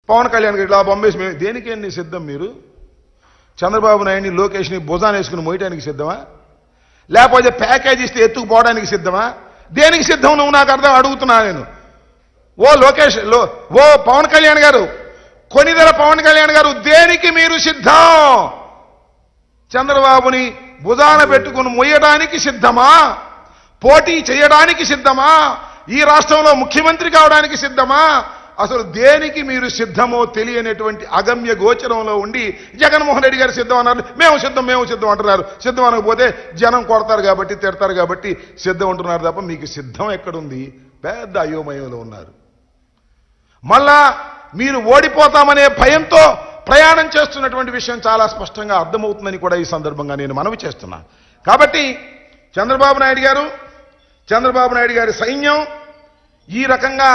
పవన్ కళ్యాణ్ గారు ఇలా బొమ్మేసి దేనికేంటి సిద్ధం మీరు? చంద్రబాబు నాయుడిని లోకేష్ని భుజాన్ని వేసుకుని మోయటానికి సిద్ధమా? లేకపోతే ప్యాకేజ్ ఇస్తే ఎత్తుకుపోవడానికి సిద్ధమా? దేనికి సిద్ధం నువ్వు నాకు అర్థం అడుగుతున్నా నేను. ఓ లోకేష్ ఓ పవన్ కళ్యాణ్ గారు, కొనిదెల పవన్ కళ్యాణ్ గారు, దేనికి మీరు సిద్ధం? చంద్రబాబుని భుజాన పెట్టుకుని మొయ్యడానికి సిద్ధమా? పోటీ చేయడానికి సిద్ధమా? ఈ రాష్ట్రంలో ముఖ్యమంత్రి కావడానికి సిద్ధమా? అసలు దేనికి మీరు సిద్ధమో తెలియనటువంటి అగమ్య గోచరంలో ఉండి జగన్మోహన్ రెడ్డి గారు సిద్ధం అన్నారు. మేము సిద్ధం అంటున్నారు. సిద్ధం అనకపోతే జనం కొడతారు కాబట్టి, తిడతారు కాబట్టి సిద్ధం అంటున్నారు తప్ప మీకు సిద్ధం ఎక్కడుంది? పెద్ద అయోమయంలో ఉన్నారు. మళ్ళా మీరు ఓడిపోతామనే భయంతో ప్రయాణం చేస్తున్నటువంటి విషయం చాలా స్పష్టంగా అర్థమవుతుందని కూడా ఈ సందర్భంగా నేను మనవి చేస్తున్నా. కాబట్టి చంద్రబాబు నాయుడు గారి సైన్యం ఈ రకంగా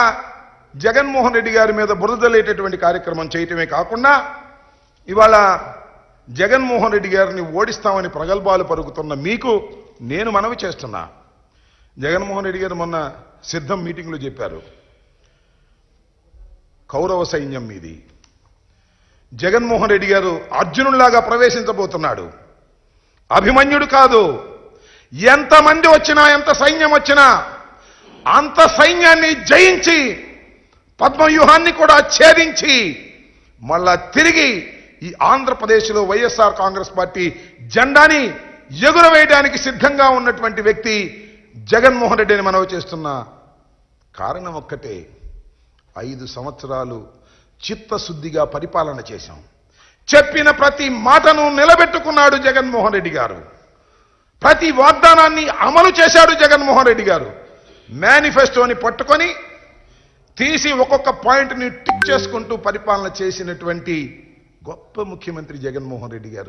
జగన్మోహన్ రెడ్డి గారి మీద బురదలేటటువంటి కార్యక్రమం చేయటమే కాకుండా ఇవాళ జగన్మోహన్ రెడ్డి గారిని ఓడిస్తామని ప్రగల్భాలు పలుకుతున్న మీకు నేను మనవి చేస్తున్నా. జగన్మోహన్ రెడ్డి గారు మొన్న సిద్ధం మీటింగ్లో చెప్పారు, కౌరవ సైన్యం మీది. జగన్మోహన్ రెడ్డి గారు అర్జునుడిలాగా ప్రవేశించబోతున్నాడు. అభిమన్యుడు కాదు. ఎంతమంది వచ్చినా, ఎంత సైన్యం వచ్చినా అంత సైన్యాన్ని జయించి పద్మవ్యూహాన్ని కూడా ఛేదించి మళ్ళా తిరిగి ఈ ఆంధ్రప్రదేశ్లో వైఎస్ఆర్ కాంగ్రెస్ పార్టీ జెండాని ఎగురవేయడానికి సిద్ధంగా ఉన్నటువంటి వ్యక్తి జగన్మోహన్ రెడ్డి అని మనవి చేస్తున్న కారణం ఒక్కటే, 5 సంవత్సరాలు చిత్తశుద్ధిగా పరిపాలన చేశాం. చెప్పిన ప్రతి మాటను నిలబెట్టుకున్నాడు జగన్మోహన్ రెడ్డి గారు. ప్రతి వాగ్దానాన్ని అమలు చేశాడు జగన్మోహన్ రెడ్డి గారు. మేనిఫెస్టోని పట్టుకొని తీసి ఒక్కొక్క పాయింట్ని టిక్ చేసుకుంటూ పరిపాలన చేసినటువంటి గొప్ప ముఖ్యమంత్రి జగన్మోహన్ రెడ్డి గారు.